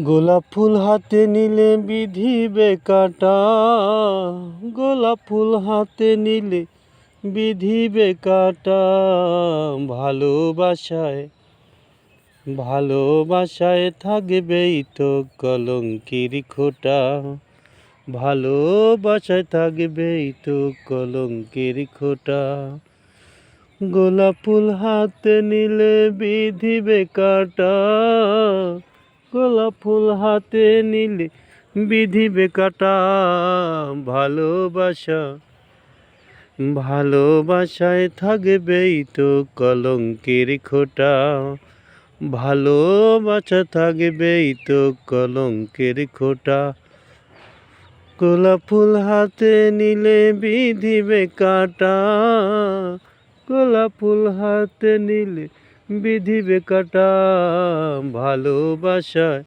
গোলাপ ফুল হাতে নিলে বিধিবে কাঁটা, গোলাপ ফুল হাতে নিলে বিধিবে কাঁটা। ভালোবাসায় ভালোবাসায় থাকবেই তো কলঙ্কের খোঁটা, ভালোবাসায় থাকবেই তো কলঙ্কের খোঁটা। গোলাপ ফুল হাতে নিলে বিধিবে কাঁটা, গোলাপ ফুল হাতে নিলে বিধিবে কাঁটা। ভালোবাসায় থাকবেই তো কলঙ্কের খোঁটা, ভালোবাসা থাকবেই তো কলঙ্কের খোঁটা। গোলাপ ফুল হাতে নিলে বিধিবে কাঁটা, গোলাপ ফুল হাতে নিলে বিধিবে কাঁটা। ভালোবাসায়